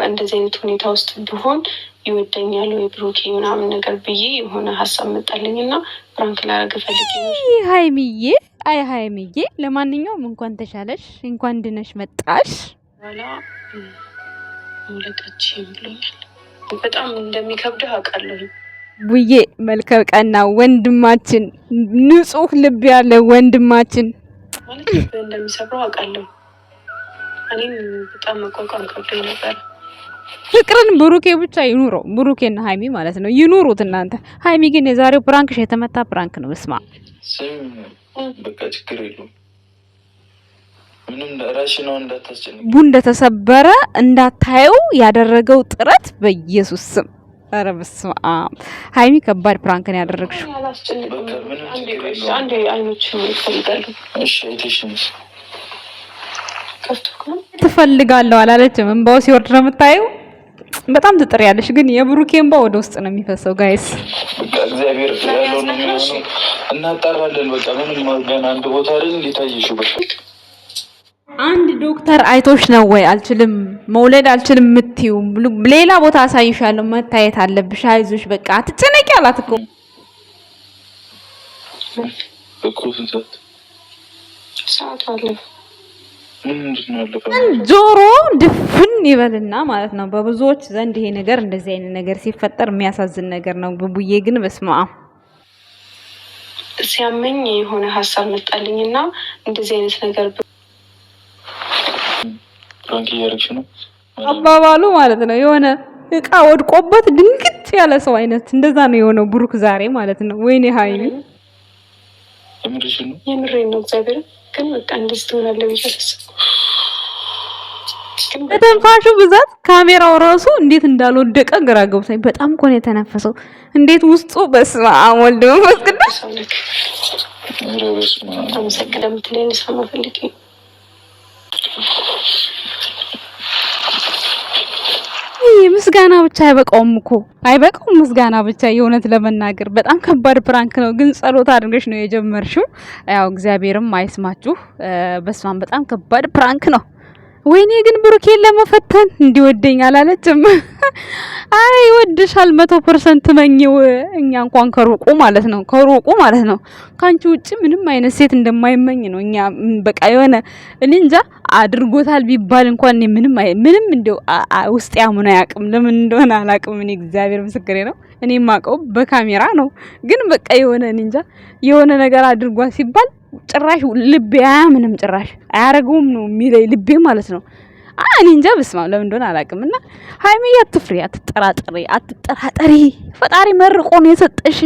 እንደዚህ አይነት ሁኔታ ውስጥ ቢሆን ይወደኛል ወይ ብሩኬ ምናምን ነገር ብዬ የሆነ ሀሳብ መጣልኝና ፕራንክ ላደርግ ፈልጌ ነው። ሀይሚዬ አይ ሀይሚዬ፣ ለማንኛውም እንኳን ተሻለሽ፣ እንኳን ድነሽ መጣሽ። በኋላ ሙለቀችኝ ብሎኛል። በጣም እንደሚከብድህ አውቃለሁ። ቡዬ መልከ ቀና ወንድማችን፣ ንጹህ ልብ ያለ ወንድማችን ማለት ልብ እንደሚሰብረው አውቃለሁ። እኔም በጣም መቋቋም ከብዶኝ ነበር። ፍቅርን ብሩኬ ብቻ ይኑረው፣ ብሩኬና ሀይሚ ማለት ነው ይኑሩት እናንተ። ሀይሚ ግን የዛሬው ፕራንክሽ የተመታ ፕራንክ ነው። በስማ በቃ ችግር የለውም ምንም ራሽ ነው እንዳታስጨንቅ። እንደተሰበረ እንዳታየው ያደረገው ጥረት በኢየሱስ ስም። ኧረ በስመ አብ ሀይሚ ከባድ ፕራንክ ነው ያደረግሽው። አንዴ አይኖችን ይፈልጋሉ። እሺ አይተሽኝ ትፈልጋለሁ አላለችም። እንባው ሲወርድ ነው የምታየው። በጣም ትጥሪያለሽ፣ ግን የብሩኬ እንባ ወደ ውስጥ ነው የሚፈሰው። ጋይስ በቃ እግዚአብሔር ያለው ነው የሚሆነው። እናጣራለን። በቃ ምንም ገና አንድ ቦታ አይደል እንዴታየሽ። በቃ አንድ ዶክተር አይቶሽ ነው ወይ አልችልም መውለድ አልችልም የምትይው? ሌላ ቦታ አሳይሻለሁ፣ መታየት አለብሽ፣ አይዞሽ በቃ አትጨነቂ አላት እኮ። ሰዓት አለ ጆሮ ድፍን ይበልና ማለት ነው። በብዙዎች ዘንድ ይሄ ነገር እንደዚህ አይነት ነገር ሲፈጠር የሚያሳዝን ነገር ነው። ቡቡዬ ግን በስመ አብ ሲያመኝ የሆነ ሀሳብ መጣልኝና እንደዚህ አይነት ነገር አባባሉ ማለት ነው የሆነ እቃ ወድቆበት ድንግጥ ያለ ሰው አይነት እንደዛ ነው የሆነው ብሩክ ዛሬ ማለት ነው። ወይኔ ሀይሚ የምሬን ነው እግዚአብሔር ግን በቃ እንደዚህ ትሆናለህ ብዬ አላሰብኩም። በተንፋሹ ብዛት ካሜራው ራሱ እንዴት እንዳልወደቀ ግራ ገብቶኝ። በጣም እኮ ነው የተነፈሰው። እንዴት ውስጡ በስመ አብ ወልድ መንፈስ ቅዱስ አመሰግናለሁ የምትለኝ ሰማ ፈልጌ ምስጋና ብቻ አይበቃውም እኮ አይበቃውም። ምስጋና ብቻ የእውነት ለመናገር በጣም ከባድ ፕራንክ ነው። ግን ጸሎት አድርገሽ ነው የጀመርሽው። ያው እግዚአብሔርም አይስማችሁ። በስማም በጣም ከባድ ፕራንክ ነው። ወይኔ ግን ብሩኬን ለመፈተን እንዲወደኝ አላለችም። አይ ይወድሻል 100% መኝው። እኛ እንኳን ከሩቁ ማለት ነው ካንቺ ውጪ ምንም አይነት ሴት እንደማይመኝ ነው። እኛ በቃ የሆነ እንጃ አድርጎታል ቢባል እንኳን ምንም እንደው ውስጥ ያሙና ያቅም ለምን እንደሆነ አላቅም። እኔ እግዚአብሔር ምስክሬ ነው። እኔ ማቀው በካሜራ ነው። ግን በቃ የሆነ እንጃ የሆነ ነገር አድርጓል ሲባል ጭራሽ ልቤ ምንም ጭራሽ አያረገውም ነው የሚለኝ ልቤ ማለት ነው። እኔ እንጃ በስማም ለምን እንደሆነ አላውቅም። እና ሀይሚ አትፍሪ፣ አትጠራጠሪ። ፈጣሪ መርቆ ነው የሰጠሽ።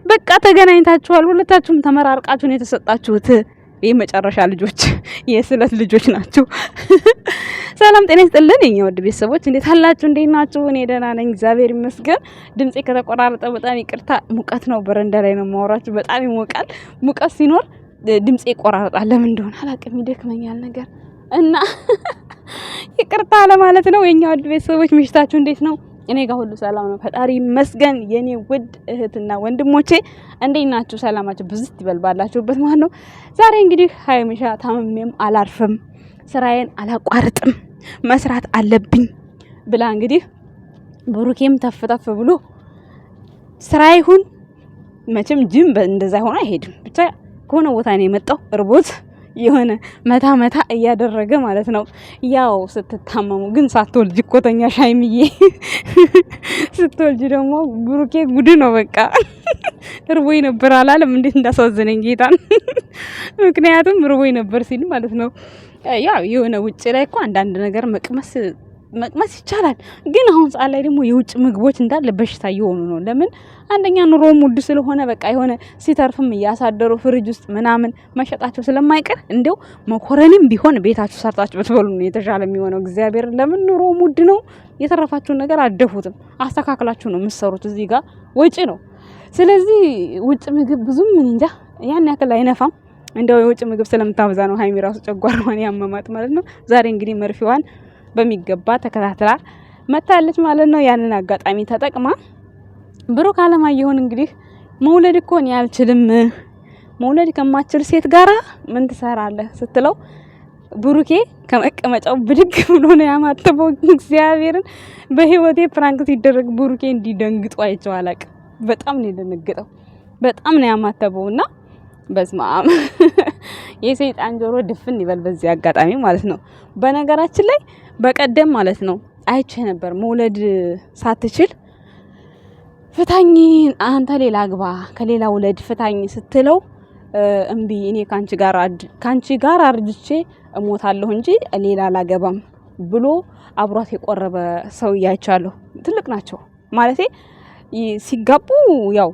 በቃ ተገናኝታችኋል። ሁለታችሁም ተመራርቃችሁ ነው የተሰጣችሁት። የመጨረሻ ልጆች የስለት ልጆች ናቸው። ሰላም ጤና ይስጥልን የኛ ውድ ቤተሰቦች፣ እንዴት አላችሁ? እንዴት ናችሁ? እኔ ደህና ነኝ እግዚአብሔር ይመስገን። ድምጼ ከተቆራረጠ በጣም ይቅርታ። ሙቀት ነው፣ በረንዳ ላይ ነው የማወራችሁ። በጣም ይሞቃል። ሙቀት ሲኖር ድምጼ ይቆራረጣል። ለምን እንደሆነ አላውቅም፣ ይደክመኛል ነገር እና ይቅርታ ለማለት ነው። የኛ ውድ ቤተሰቦች ምሽታችሁ እንዴት ነው? እኔ ጋር ሁሉ ሰላም ነው፣ ፈጣሪ ይመስገን። የኔ ውድ እህትና ወንድሞቼ እንዴት ናችሁ? ሰላማችሁ ብዝት ይበልባላችሁበት ማለት ነው። ዛሬ እንግዲህ ሀይሚሻ ታምሜም አላርፍም፣ ስራዬን አላቋርጥም፣ መስራት አለብኝ ብላ እንግዲህ ብሩኬም ተፍተፍ ብሎ ስራ ይሁን መቼም ጅም እንደዛ ሆነ አይሄድም። ብቻ ከሆነ ቦታ ነው የመጣው እርቦት የሆነ መታ እያደረገ ማለት ነው። ያው ስትታመሙ ግን ሳትወልጂ እኮ ተኛሽ ሀይሚዬ። ስትወልጂ ደግሞ ብሩኬ ጉድ ነው በቃ። እርቦኝ ነበር አላለም? እንዴት እንዳሳዘነኝ ጌታን። ምክንያቱም እርቦኝ ነበር ሲል ማለት ነው። ያው የሆነ ውጭ ላይ እኮ አንዳንድ ነገር መቅመስ ይቻላል። ግን አሁን ሰዓት ላይ ደግሞ የውጭ ምግቦች እንዳለ በሽታ እየሆኑ ነው። ለምን? አንደኛ ኑሮም ውድ ስለሆነ በቃ የሆነ ሲተርፍም እያሳደሩ ፍሪጅ ውስጥ ምናምን መሸጣቸው ስለማይቀር እንደው መኮረኒም ቢሆን ቤታችሁ ሰርታችሁ ብትበሉ ነው የተሻለ የሚሆነው። እግዚአብሔር ለምን? ኑሮም ውድ ነው። የተረፋችሁን ነገር አደፉትም አስተካክላችሁ ነው የምትሰሩት። እዚህ ጋር ወጪ ነው። ስለዚህ ውጭ ምግብ ብዙም ምን እንጃ ያን ያክል አይነፋም። እንደው የውጭ ምግብ ስለምታበዛ ነው ሀይሚ ራሱ ጨጓራዋን ያመማት ማለት ነው። ዛሬ እንግዲህ መርፊዋን በሚገባ ተከታትላ መታለች ማለት ነው። ያንን አጋጣሚ ተጠቅማ ብሩክ አለማየሁን እንግዲህ መውለድ እኮ እኔ አልችልም፣ መውለድ ከማችል ሴት ጋራ ምን ትሰራለህ ስትለው ብሩኬ ከመቀመጫው ብድግ ብሎ ነው ያማተበው። እግዚአብሔርን በህይወቴ ፕራንክ ሲደረግ ብሩኬ እንዲደንግጡ አይቼው አላውቅም። በጣም ነው የደነገጠው። በጣም ነው ያማተበውና በስማም የሰይጣን ጆሮ ድፍን ይበል በዚህ አጋጣሚ ማለት ነው። በነገራችን ላይ በቀደም ማለት ነው አይቼ ነበር መውለድ ሳትችል ፍታኝ አንተ ሌላ አግባ ከሌላ ውለድ ፍታኝ ስትለው እምቢ እኔ ካንቺ ጋር አርጅቼ እሞታለሁ እንጂ ሌላ አላገባም ብሎ አብሯት የቆረበ ሰው ያይቻለሁ። ትልቅ ናቸው ማለቴ ሲጋቡ ያው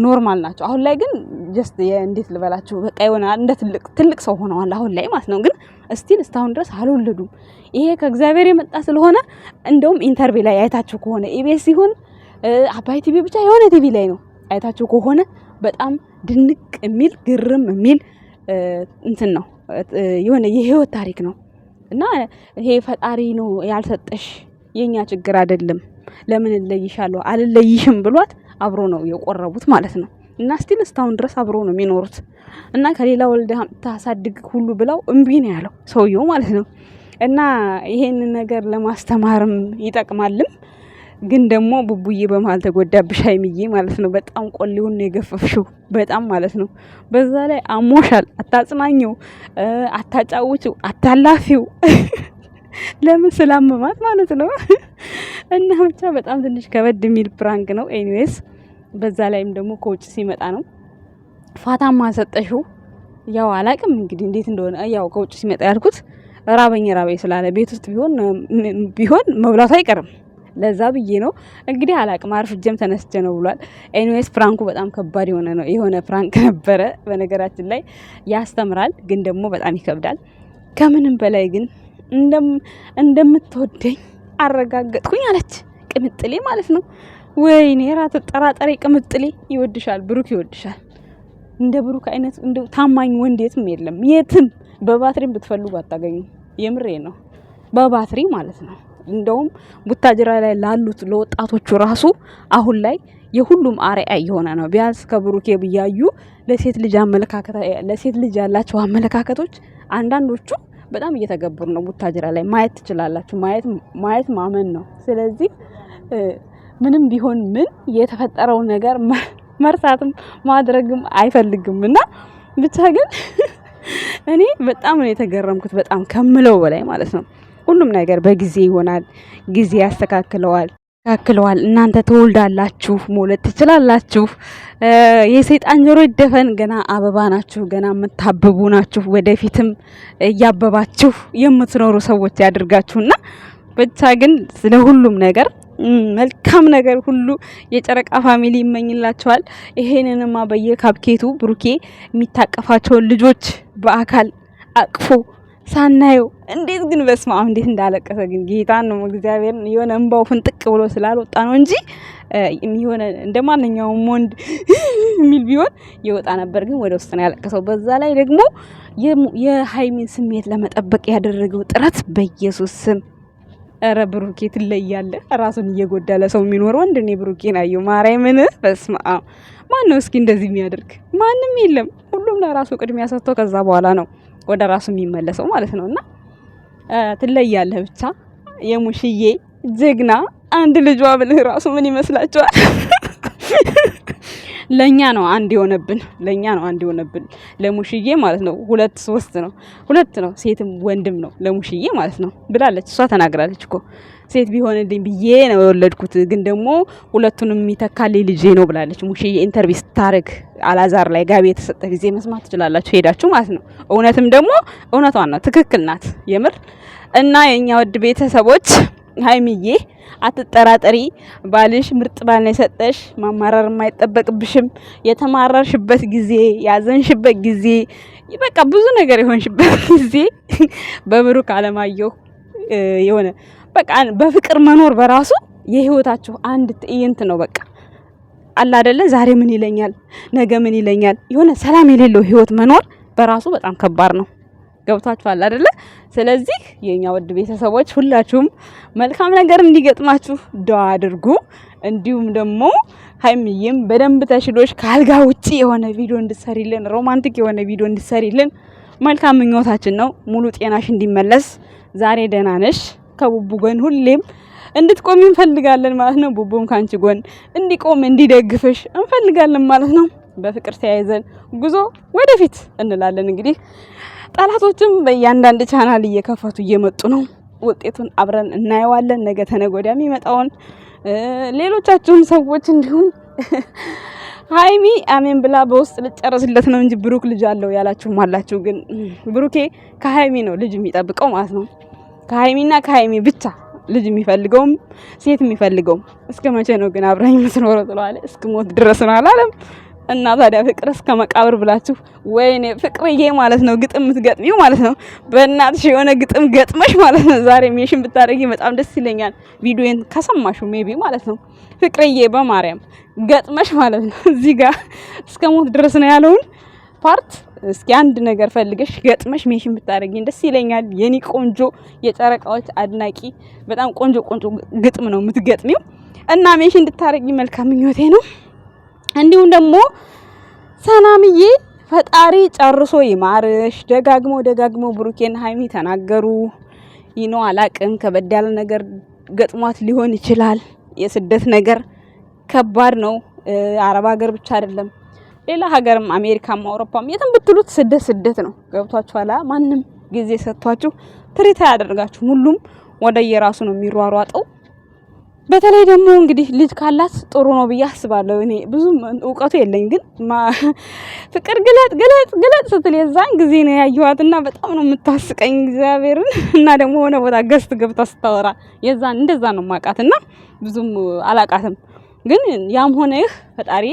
ኖርማል ናቸው። አሁን ላይ ግን ጀስት እንዴት ልበላችሁ በቃ ይሆናል እንደ ትልቅ ሰው ሆነዋል አሁን ላይ ማለት ነው። ግን ስቲል እስካሁን ድረስ አልወለዱም። ይሄ ከእግዚአብሔር የመጣ ስለሆነ እንደውም ኢንተርቪው ላይ አይታችሁ ከሆነ ኢቢኤስ ሲሆን አባይ ቲቪ ብቻ የሆነ ቲቪ ላይ ነው አይታችሁ ከሆነ በጣም ድንቅ የሚል ግርም የሚል እንትን ነው የሆነ የህይወት ታሪክ ነው። እና ይሄ ፈጣሪ ነው ያልሰጠሽ የኛ ችግር አይደለም ለምን እለይሻለሁ አልለይሽም ብሏት አብሮ ነው የቆረቡት ማለት ነው። እና ስቲል እስካሁን ድረስ አብሮ ነው የሚኖሩት። እና ከሌላ ወልደ ታሳድግ ሁሉ ብለው እምቢ ነው ያለው ሰውየው ማለት ነው። እና ይሄን ነገር ለማስተማርም ይጠቅማልም። ግን ደግሞ ቡቡዬ በመሃል ተጎዳብሽ ሀይሚዬ ማለት ነው። በጣም ቆሌውን ነው የገፈፍሽው በጣም ማለት ነው። በዛ ላይ አሞሻል። አታጽናኘው፣ አታጫውችው፣ አታላፊው ለምን ስላመማት ማለት ነው። እና ብቻ በጣም ትንሽ ከበድ የሚል ፕራንክ ነው። ኤኒዌይስ በዛ ላይም ደግሞ ከውጭ ሲመጣ ነው ፋታማ ሰጠሽው። ያው አላቅም እንግዲህ እንዴት እንደሆነ ያው ከውጭ ሲመጣ ያልኩት ራበኝ ስላለ ቤት ውስጥ ቢሆን መብላቱ አይቀርም። ለዛ ብዬ ነው እንግዲህ አላቅም አርፍጀም ተነስቼ ነው ብሏል። ኤኒዌይስ ፕራንኩ በጣም ከባድ የሆነ ፕራንክ ነበረ። በነገራችን ላይ ያስተምራል፣ ግን ደግሞ በጣም ይከብዳል። ከምንም በላይ ግን እንደምትወደኝ አረጋገጥኩኝ አለች ቅምጥሌ ማለት ነው። ወይኔ ራት ጠራጠሬ ቅምጥሌ ይወድሻል፣ ብሩክ ይወድሻል። እንደ ብሩክ አይነት እንደ ታማኝ ወንድ የትም የለም። የትም በባትሪም ብትፈልጉ አታገኙ። የምሬ ነው፣ በባትሪ ማለት ነው። እንደውም ቡታጅራ ላይ ላሉት ለወጣቶቹ ራሱ አሁን ላይ የሁሉም አርአያ የሆነ ነው። ቢያንስ ከብሩኬ ብያዩ ለሴት ልጅ ያላቸው አመለካከቶች አንዳንዶቹ በጣም እየተገበሩ ነው። ቡታጅራ ላይ ማየት ትችላላችሁ። ማየት ማመን ነው። ስለዚህ ምንም ቢሆን ምን የተፈጠረው ነገር መርሳትም ማድረግም አይፈልግም እና ብቻ ግን እኔ በጣም ነው የተገረምኩት፣ በጣም ከምለው በላይ ማለት ነው። ሁሉም ነገር በጊዜ ይሆናል፣ ጊዜ ያስተካክለዋል። እናንተ ትወልዳላችሁ፣ መውለድ ትችላላችሁ። የሰይጣን ጆሮ ይደፈን። ገና አበባ ናችሁ፣ ገና የምታብቡ ናችሁ። ወደፊትም እያበባችሁ የምትኖሩ ሰዎች ያድርጋችሁና ብቻ ግን ስለ ሁሉም ነገር መልካም ነገር ሁሉ የጨረቃ ፋሚሊ ይመኝላችኋል። ይሄንንማ በየካፕኬቱ ብሩኬ የሚታቀፋቸውን ልጆች በአካል አቅፎ ሳናየው እንዴት ግን በስማም እንዴት እንዳለቀሰ ግን ጌታን ነው እግዚአብሔር የሆነ እንባው ፍንጥቅ ብሎ ስላልወጣ ነው እንጂ የሆነ እንደማንኛውም ወንድ የሚል ቢሆን ይወጣ ነበር። ግን ወደ ውስጥ ነው ያለቀሰው። በዛ ላይ ደግሞ የሃይሚን ስሜት ለመጠበቅ ያደረገው ጥረት በኢየሱስ ስም ኧረ ብሩኬ ትለያለህ። ራሱን እየጎዳ ለሰው የሚኖር ወንድ እኔ ብሩኬን አየሁ። ማርያምን በስማም ማን ነው እስኪ እንደዚህ የሚያደርግ? ማንም የለም። ሁሉም ለራሱ ቅድሚያ ሰጥቶ ከዛ በኋላ ነው ወደ ራሱ የሚመለሰው ማለት ነውና ትለያለህ። ብቻ የሙሽዬ ጀግና አንድ ልጇ ብልህ ራሱ ምን ይመስላችኋል? ለኛ ነው አንድ የሆነብን ለሙሽዬ ማለት ነው። ሁለት ነው ሴትም ወንድም ነው ለሙሽዬ ማለት ነው ብላለች። እሷ ተናግራለች እኮ ሴት ቢሆንልኝ ብዬ ነው የወለድኩት፣ ግን ደግሞ ሁለቱንም የሚተካልኝ ልጄ ነው ብላለች ሙሽዬ። ኢንተርቪው ስታረግ አላዛር ላይ ጋቢ የተሰጠ ጊዜ መስማት ትችላላችሁ ሄዳችሁ ማለት ነው። እውነትም ደግሞ እውነቷን ነው፣ ትክክል ናት የምር። እና የኛ ወድ ቤተሰቦች ሀይሚዬ አትጠራጠሪ፣ ባልሽ ምርጥ ባል ነው የሰጠሽ። ማማረር የማይጠበቅብሽም። የተማረርሽበት ጊዜ፣ ያዘንሽበት ጊዜ፣ በቃ ብዙ ነገር የሆንሽበት ጊዜ በብሩክ አለማየሁ የሆነ በቃ በፍቅር መኖር በራሱ የህይወታችሁ አንድ ትዕይንት ነው። በቃ አላ አይደለ ዛሬ ምን ይለኛል ነገ ምን ይለኛል፣ የሆነ ሰላም የሌለው ህይወት መኖር በራሱ በጣም ከባድ ነው። ገብቷችኋል አይደለ? ስለዚህ የኛ ወድ ቤተሰቦች ሁላችሁም መልካም ነገር እንዲገጥማችሁ ዱአ አድርጉ። እንዲሁም ደግሞ ሀይሚዬም በደንብ ተሽሎሽ ካልጋ ውጪ የሆነ ቪዲዮ እንድትሰሪልን፣ ሮማንቲክ የሆነ ቪዲዮ እንድትሰሪልን መልካም ምኞታችን ነው። ሙሉ ጤናሽ እንዲመለስ ዛሬ ደህና ነሽ። ከቡቡ ጎን ሁሌም እንድትቆሚ እንፈልጋለን ማለት ነው። ቡቡም ካንቺ ጎን እንዲቆም እንዲደግፍሽ እንፈልጋለን ማለት ነው። በፍቅር ተያይዘን ጉዞ ወደፊት እንላለን። እንግዲህ ጠላቶችም በእያንዳንድ ቻናል እየከፈቱ እየመጡ ነው። ውጤቱን አብረን እናየዋለን። ነገ ተነገ ወዲያ የሚመጣውን ሌሎቻችሁም ሰዎች እንዲሁም ሃይሚ አሜን ብላ በውስጥ ልጨርስለት ነው እንጂ ብሩክ ልጅ አለው ያላችሁም አላችሁ። ግን ብሩኬ ከሃይሚ ነው ልጅ የሚጠብቀው ማለት ነው። ከሃይሚና ከሃይሚ ብቻ ልጅ የሚፈልገውም ሴት የሚፈልገውም። እስከ መቼ ነው ግን አብረኝ የምትኖረው ትለዋለህ። እስከ ሞት ድረስ ነው አላለም። እና ታዲያ ፍቅር እስከ መቃብር ብላችሁ ወይኔ ፍቅርዬ ማለት ነው ግጥም የምትገጥሚው ማለት ነው። በእናትሽ የሆነ ግጥም ገጥመሽ ማለት ነው ዛሬ ሜሽን ብታደርጊ በጣም ደስ ይለኛል። ቪዲዮን ከሰማሹ ሜቢ ማለት ነው ፍቅርዬ በማርያም ገጥመሽ ማለት ነው እዚህ ጋር እስከ ሞት ድረስ ነው ያለውን ፓርት እስኪ አንድ ነገር ፈልገሽ ገጥመሽ ሜሽን ብታደርጊ ደስ ይለኛል። የኔ ቆንጆ የጨረቃዎች አድናቂ በጣም ቆንጆ ቆንጆ ግጥም ነው የምትገጥሚው እና ሜሽን እንድታደርጊ መልካም ምኞቴ ነው። እንዲሁም ደግሞ ሰላምዬ ፈጣሪ ጨርሶ ይማርሽ። ደጋግሞ ብሩኬን ሃይሚ ተናገሩ ይኖ አላቅም ከበድ ያለ ነገር ገጥሟት ሊሆን ይችላል። የስደት ነገር ከባድ ነው። አረብ ሀገር ብቻ አይደለም ሌላ ሀገርም አሜሪካም አውሮፓም የትም ብትሉት ስደት ነው። ገብቷችኋል? ማንም ጊዜ ሰጥቷችሁ ትሪታ ያደርጋችሁ ሁሉም ወደ የራሱ ነው የሚሯሯጠው። በተለይ ደግሞ እንግዲህ ልጅ ካላት ጥሩ ነው ብዬ አስባለሁ። እኔ ብዙም እውቀቱ የለኝ ግን ፍቅር ግለጥ ስትል የዛን ጊዜ ነው ያየኋትና በጣም ነው የምታስቀኝ እግዚአብሔርን። እና ደግሞ ሆነ ቦታ ገስት ገብታ ስታወራ የዛን እንደዛ ነው ማቃትና ብዙም አላቃትም። ግን ያም ሆነ ይህ ፈጣሪ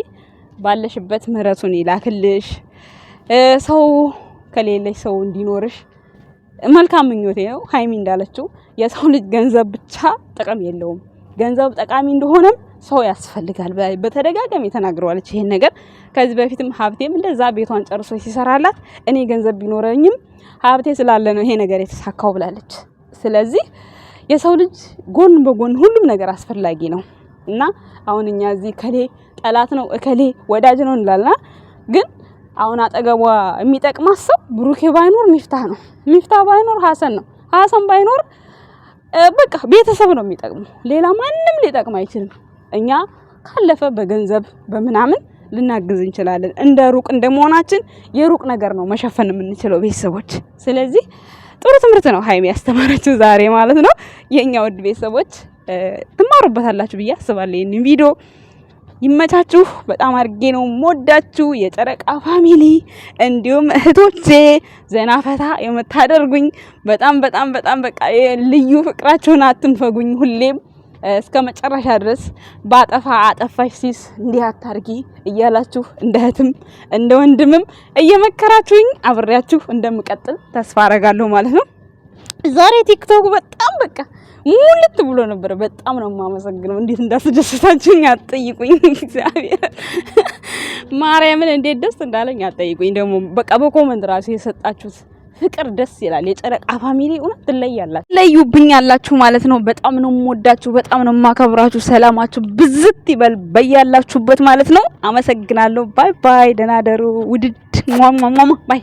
ባለሽበት ምህረቱን ይላክልሽ። ሰው ከሌለሽ ሰው እንዲኖርሽ መልካም ምኞቴ ነው። ሃይሚ እንዳለችው የሰው ልጅ ገንዘብ ብቻ ጥቅም የለውም። ገንዘብ ጠቃሚ እንደሆነም ሰው ያስፈልጋል። በተደጋጋሚ ተናግረዋለች ይሄን ነገር። ከዚህ በፊትም ሀብቴም እንደዛ ቤቷን ጨርሶ ሲሰራላት እኔ ገንዘብ ቢኖረኝም ሀብቴ ስላለ ነው ይሄ ነገር የተሳካው ብላለች። ስለዚህ የሰው ልጅ ጎን በጎን ሁሉም ነገር አስፈላጊ ነው እና አሁን እኛ እዚህ ከሌ ጠላት ነው እከሌ ወዳጅ ነው እንላልና ግን አሁን አጠገቧ የሚጠቅማት ሰው ብሩኬ ባይኖር ሚፍታህ ነው። ሚፍታህ ባይኖር ሀሰን ነው። ሀሰን ባይኖር በቃ ቤተሰብ ነው የሚጠቅመው። ሌላ ማንም ሊጠቅም አይችልም። እኛ ካለፈ በገንዘብ በምናምን ልናግዝ እንችላለን። እንደ ሩቅ እንደመሆናችን የሩቅ ነገር ነው መሸፈን የምንችለው ቤተሰቦች። ስለዚህ ጥሩ ትምህርት ነው ሃይሚ ያስተማረችው ዛሬ ማለት ነው። የኛ ውድ ቤተሰቦች ትማሩበታላችሁ ብዬ አስባለሁ። ይሄን ቪዲዮ ይመቻችሁ። በጣም አድርጌ ነው ሞዳችሁ የጨረቃ ፋሚሊ እንዲሁም እህቶቼ ዘናፈታ የምታደርጉኝ በጣም በቃ ልዩ ፍቅራችሁን አትንፈጉኝ። ሁሌም እስከ መጨረሻ ድረስ ባጠፋ አጠፋሽ ሲስ እንዲህ አታርጊ እያላችሁ እንደ እህትም እንደ ወንድምም እየመከራችሁኝ አብሬያችሁ እንደምቀጥል ተስፋ አረጋለሁ ማለት ነው። ዛሬ ቲክቶክ በጣም በቃ ሙልት ብሎ ነበር። በጣም ነው የማመሰግነው። እንዴት እንዳስደሰታችሁኝ አትጠይቁኝ። እግዚአብሔር ማርያምን እንዴት ደስ እንዳለኝ አትጠይቁኝ። ደግሞ በቃ በኮመንት ራሱ የሰጣችሁት ፍቅር ደስ ይላል። የጨረቃ ፋሚሊ እውነት ትለዩብኛላችሁ ማለት ነው። በጣም ነው የምወዳችሁ፣ በጣም ነው የማከብራችሁ። ሰላማችሁ ብዝት ይበል በያላችሁበት ማለት ነው። አመሰግናለሁ። ባይ ባይ። ደህና ደሩ ውድድ ባይ